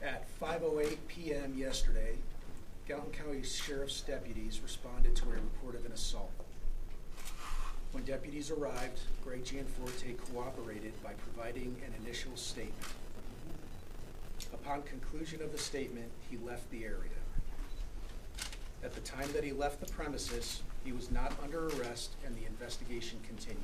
At 5:08 p.m. yesterday, Gallatin County Sheriff's deputies responded to a report of an assault. When deputies arrived, Greg Gianforte cooperated by providing an initial statement. Upon conclusion of the statement, he left the area. At the time that he left the premises, he was not under arrest and the investigation continued.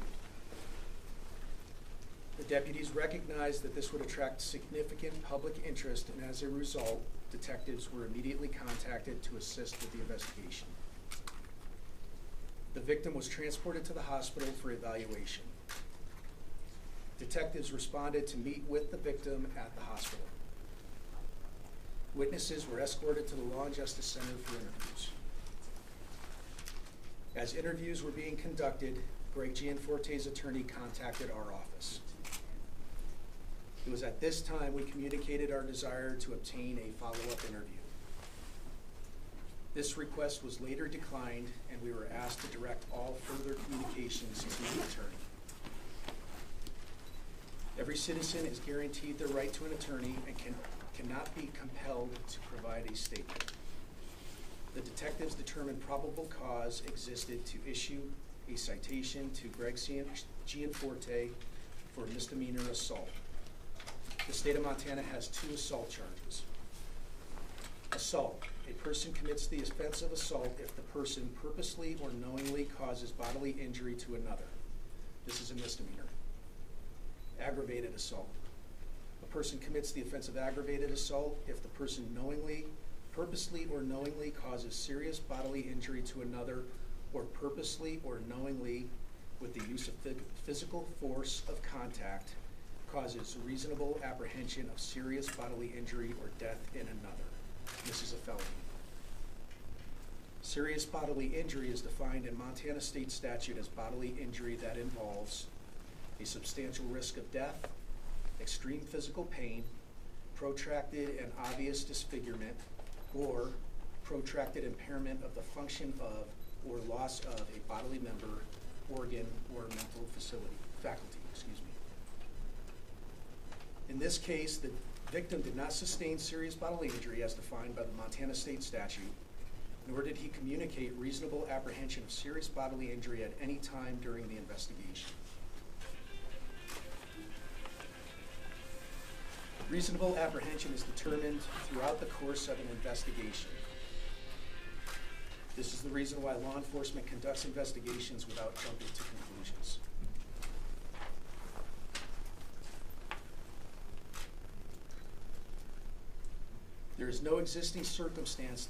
The deputies recognized that this would attract significant public interest, and as a result, detectives were immediately contacted to assist with the investigation. The victim was transported to the hospital for evaluation. Detectives responded to meet with the victim at the hospital. Witnesses were escorted to the Law and Justice Center for interviews. As interviews were being conducted, Greg Gianforte's attorney contacted our office. It was at this time we communicated our desire to obtain a follow-up interview. This request was later declined, and we were asked to direct all further communications to the attorney. Every citizen is guaranteed the right to an attorney and cannot be compelled to provide a statement. The detectives determined probable cause existed to issue a citation to Greg Gianforte for misdemeanor assault. The state of Montana has 2 assault charges. Assault. A person commits the offense of assault if the person purposely or knowingly causes bodily injury to another. This is a misdemeanor. Aggravated assault. A person commits the offense of aggravated assault if the person purposely or knowingly causes serious bodily injury to another, or purposely or knowingly, with the use of physical force of contact, causes reasonable apprehension of serious bodily injury or death in another. This is a felony. Serious bodily injury is defined in Montana state statute as bodily injury that involves a substantial risk of death, extreme physical pain, protracted and obvious disfigurement, or protracted impairment of the function of or loss of a bodily member, organ, or mental faculty. In this case, the victim did not sustain serious bodily injury as defined by the Montana state statute, nor did he communicate reasonable apprehension of serious bodily injury at any time during the investigation. Reasonable apprehension is determined throughout the course of an investigation. This is the reason why law enforcement conducts investigations without jumping to conclusions. There is no existing circumstance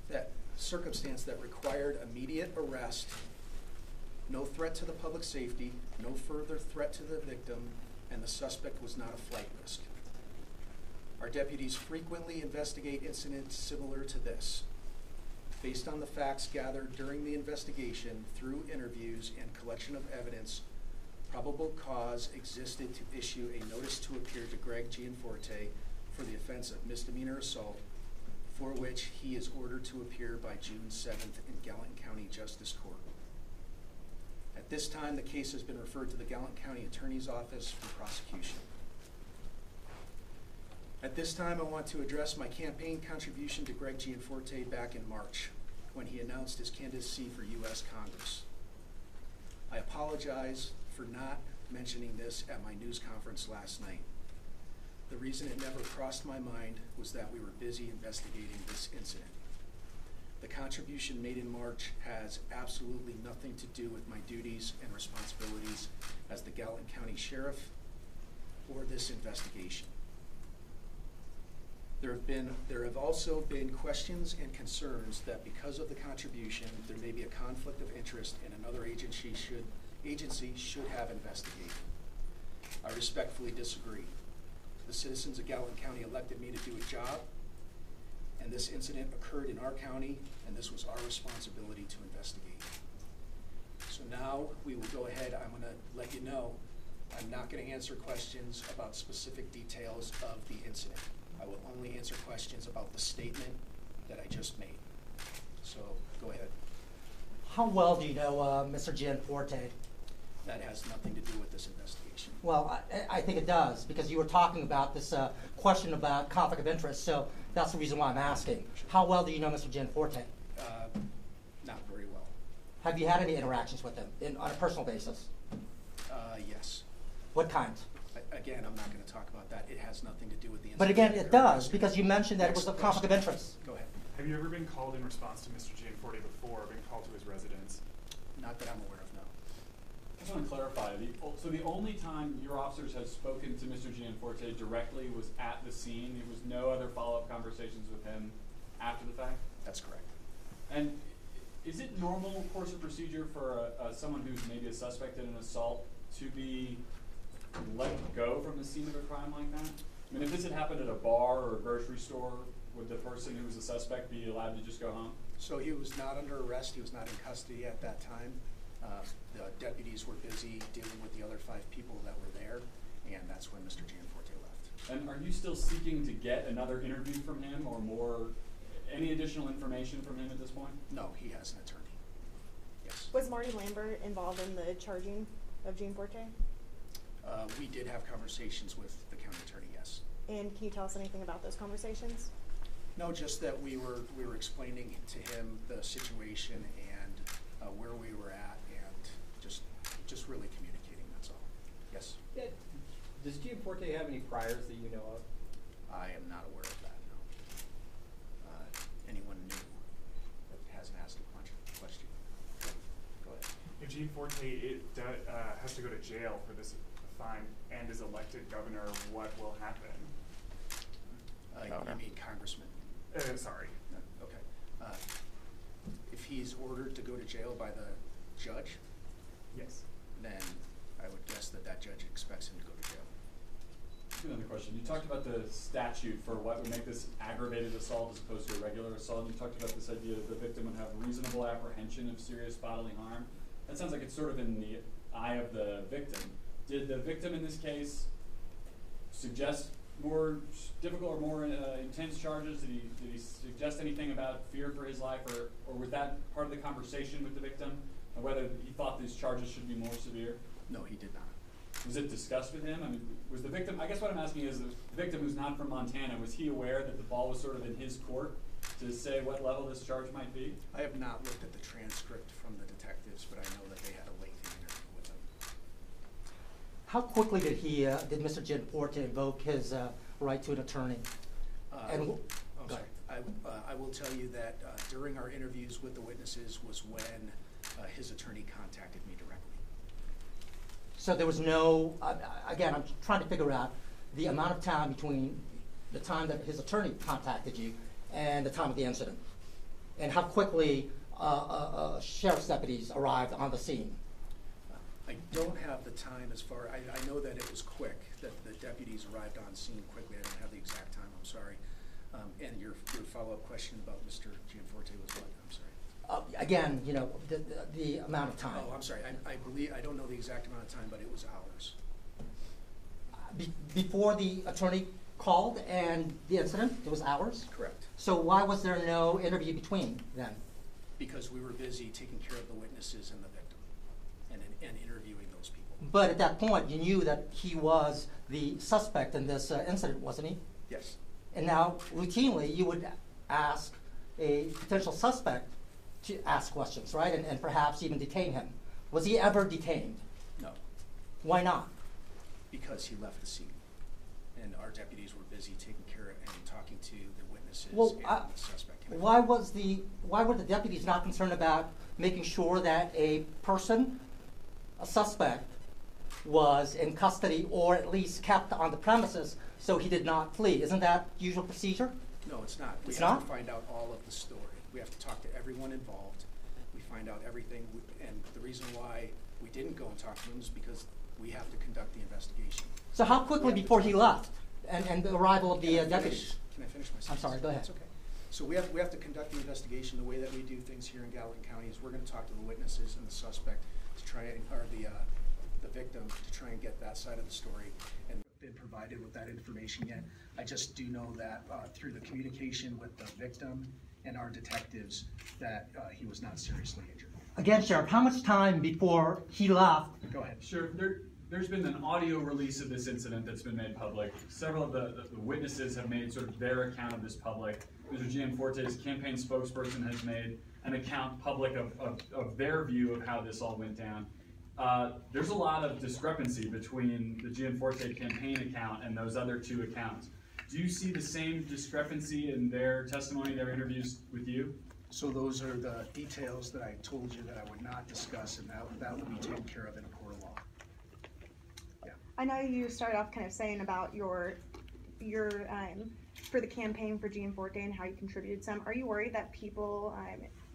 that required immediate arrest, no threat to the public safety, no further threat to the victim, and the suspect was not a flight risk. Our deputies frequently investigate incidents similar to this. Based on the facts gathered during the investigation, through interviews and collection of evidence, probable cause existed to issue a notice to appear to Greg Gianforte for the offense of misdemeanor assault, for which he is ordered to appear by June 7th in Gallatin County Justice Court. At this time, the case has been referred to the Gallatin County Attorney's Office for prosecution. At this time, I want to address my campaign contribution to Greg Gianforte back in March, when he announced his candidacy for U.S. Congress. I apologize for not mentioning this at my news conference last night. The reason it never crossed my mind was that we were busy investigating this incident. The contribution made in March has absolutely nothing to do with my duties and responsibilities as the Gallatin County Sheriff or this investigation. There have also been questions and concerns that because of the contribution, there may be a conflict of interest and another agency should have investigated. I respectfully disagree. The citizens of Gallatin County elected me to do a job, and this incident occurred in our county, and this was our responsibility to investigate. So now we will go ahead. I'm going to let you know I'm not going to answer questions about specific details of the incident. I will only answer questions about the statement that I just made. So go ahead. How well do you know Mr. Gianforte? That has nothing to do with this investigation. Well, I think it does, because you were talking about this question about conflict of interest, so that's the reason why I'm asking. How well do you know Mr. Gianforte? Not very well. Have you had any interactions with him on a personal basis? Yes. What kind? Again, I'm not going to talk about that. It has nothing to do with the But again, it does, because you mentioned that it was a conflict of interest. Go ahead. Have you ever been called in response to Mr. Gianforte before, or been called to his residence? Not that I'm aware of, no. I just want to clarify. So the only time your officers had spoken to Mr. Gianforte directly was at the scene. There was no other follow-up conversations with him after the fact? That's correct. And is it normal course of procedure for someone who's maybe a suspect in an assault to be let go from the scene of a crime like that? I mean, if this had happened at a bar or a grocery store, would the person who was a suspect be allowed to just go home? So he was not under arrest. He was not in custody at that time. The deputies were busy dealing with the other 5 people that were there, and that's when Mr. Gianforte left. And are you still seeking to get another interview from him or any additional information from him at this point? No, he has an attorney. Yes. Was Marty Lambert involved in the charging of Gianforte? We did have conversations with the county attorney, yes. And can you tell us anything about those conversations? No, just that we were explaining to him the situation and where we were at, and just really communicating. That's all. Yes. Yeah. Does Gianforte have any priors that you know of? I am not aware of that. No. Anyone new that hasn't asked a question? Go ahead. If Gianforte has to go to jail for this fine and is elected governor, what will happen? You mean congressman? Sorry. Okay. If he's ordered to go to jail by the judge, Yes. then I would guess that judge expects him to go to jail. Another question. You talked about the statute for what would make this aggravated assault as opposed to a regular assault. You talked about this idea that the victim would have reasonable apprehension of serious bodily harm. That sounds like it's sort of in the eye of the victim. Did the victim in this case suggest more difficult or more intense charges? Did he suggest anything about fear for his life, or was that part of the conversation with the victim, or whether he thought these charges should be more severe? No, he did not. Was it discussed with him? I mean, was the victim, I guess what I'm asking is, the victim who's not from Montana, was he aware that the ball was sort of in his court to say what level this charge might be? I have not looked at the transcript from the detectives, but I know that they had a lengthy interview with him. How quickly did Mr. Gianforte invoke his right to an attorney? I'm sorry. I will tell you that during our interviews with the witnesses was when his attorney contacted me directly. So there was no, again, I'm trying to figure out the amount of time between the time that his attorney contacted you and the time of the incident, and how quickly sheriff's deputies arrived on the scene. I don't have the time as far, I know that it was quick, that the deputies arrived on scene quickly. I don't have the exact time, I'm sorry. And your follow-up question about Mr. Gianforte was what? I'm sorry. Again, you know, the amount of time. Oh, I'm sorry. I don't know the exact amount of time, but it was hours. Before the attorney called and the incident, it was hours? Correct. So why was there no interview between then? Because we were busy taking care of the witnesses and the victim and interviewing those people. But at that point, you knew that he was the suspect in this incident, wasn't he? Yes. And now, routinely, you would ask a potential suspect to ask questions, right? And perhaps even detain him. Was he ever detained? No. Why not? Because he left the scene. And our deputies were busy taking care of and talking to the witnesses Well, and the suspect. why were the deputies not concerned about making sure that a person, a suspect, was in custody or at least kept on the premises so he did not flee? Isn't that usual procedure? No, it's not. It's we have not? to find out all of the story. We have to talk to everyone involved. We find out everything. And the reason why we didn't go and talk to him is because we have to conduct the investigation. So how quickly before he left and the arrival of the deputies? Can I finish my sentence? I'm sorry, go ahead. That's okay. So we have to conduct the investigation. The way that we do things here in Gallatin County is we're going to talk to the witnesses and the suspect to try and, or the victim to try and get that side of the story. And been provided with that information yet. I just do know that through the communication with the victim and our detectives that he was not seriously injured. Again, Sheriff, how much time before he left? Go ahead. Sure. There's been an audio release of this incident that's been made public. Several of the witnesses have made sort of their account of this public. Mr. Gianforte's campaign spokesperson has made an account public of their view of how this all went down. There's a lot of discrepancy between the Gianforte campaign account and those other two accounts. Do you see the same discrepancy in their testimony, their interviews with you? So those are the details that I told you that I would not discuss, and that will be taken care of in a court of law. Yeah. I know you started off kind of saying about your for the campaign for Gianforte and how you contributed some. Are you worried that people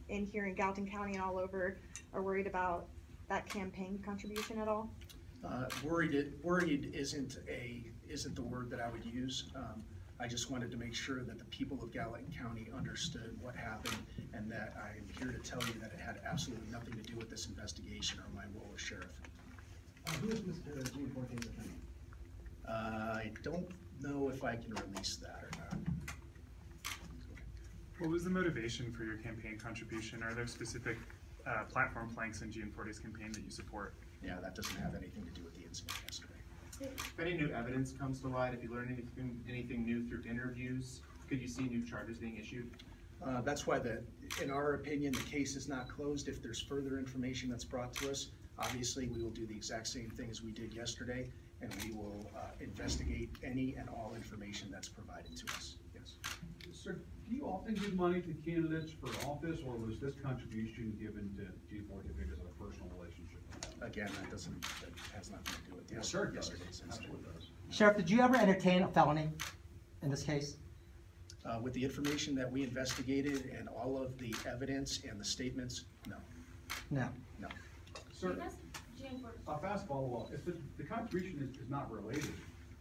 in here in Gallatin County and all over are worried about that campaign contribution at all? Worried isn't the word that I would use. I just wanted to make sure that the people of Gallatin County understood what happened, and that I am here to tell you that it had absolutely nothing to do with this investigation or my role as sheriff. Who is Mr. Gianforte's attorney? I don't know if I can release that or not. What was the motivation for your campaign contribution? Are there specific platform planks in Gianforte's campaign that you support? Yeah, that doesn't have anything to do with the incident yesterday. If any new evidence comes to light, if you learn anything new through interviews, could you see new charges being issued? That's why in our opinion, the case is not closed. If there's further information that's brought to us, obviously we will do the exact same thing as we did yesterday, and we will investigate any and all information that's provided to us. Yes. Sir, do you often give money to candidates for office, or was this contribution given to Gianforte because of a personal relationship? Again, that has nothing to do with Yes, sir, it does. yesterday's incident. Absolutely does. Sheriff, did you ever entertain a felony in this case? With the information that we investigated and all of the evidence and the statements, no, No. no. Sir, a fast follow-up. If the contribution is not related,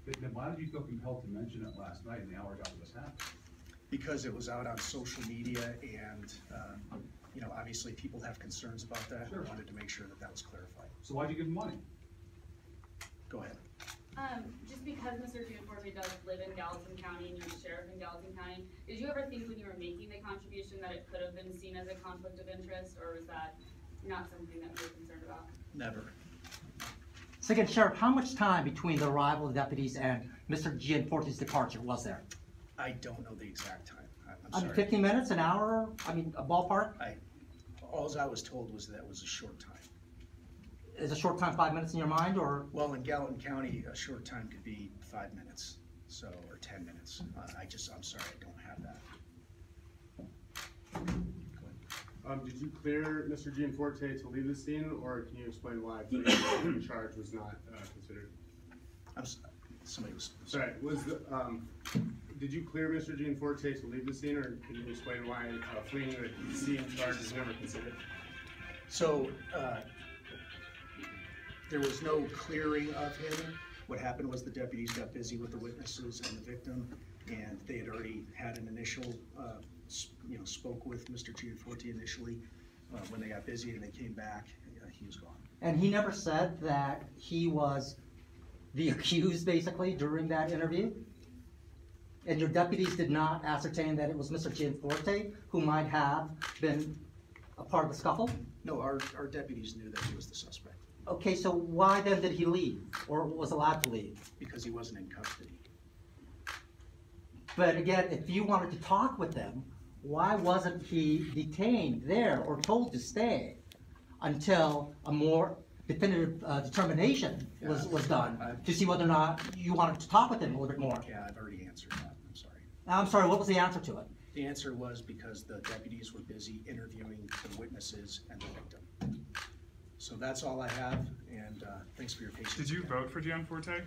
then why did you feel compelled to mention it last night in the hours after this happened? Because it was out on social media, and obviously people have concerns about that. Sure. I wanted to make sure that was clarified. So why'd you give him money? Go ahead. Just because Mr. Gianforte does live in Gallatin County and you're the sheriff in Gallatin County, did you ever think when you were making the contribution that it could have been seen as a conflict of interest, or was that not something that you were concerned about? Never. So again, Sheriff, how much time between the arrival of the deputies and Mr. Gianforte's departure was there? I don't know the exact time. I'm I mean, sorry. 15 minutes, an hour? I mean, a ballpark? All I was told was that it was a short time. Is a short time 5 minutes in your mind, or? Well, in Gallatin County, a short time could be 5 minutes, or 10 minutes. I'm sorry, I don't have that. Go ahead. Did you clear Mr. Gianforte to leave the scene, or can you explain why the charge was not considered? Somebody was. Sorry, did you clear Mr. Gianforte to leave the scene, or can you explain why fleeing the scene charge is never considered? So, there was no clearing of him. What happened was the deputies got busy with the witnesses and the victim, and they had already had an initial, spoke with Mr. Gianforte initially. When they got busy and they came back, he was gone. And he never said that he was the accused, basically, during that interview? And your deputies did not ascertain that it was Mr. Gianforte who might have been a part of the scuffle? No, our deputies knew that he was the suspect. Okay, so why then did he leave, or was allowed to leave? Because he wasn't in custody. But again, if you wanted to talk with them, why wasn't he detained there or told to stay until a more definitive determination was done to see whether or not you wanted to talk with him a little bit more? Yeah, I've already answered that. I'm sorry. I'm sorry, what was the answer to it? The answer was because the deputies were busy interviewing the witnesses and the victim. So that's all I have, and thanks for your patience. Did you vote for Gianforte?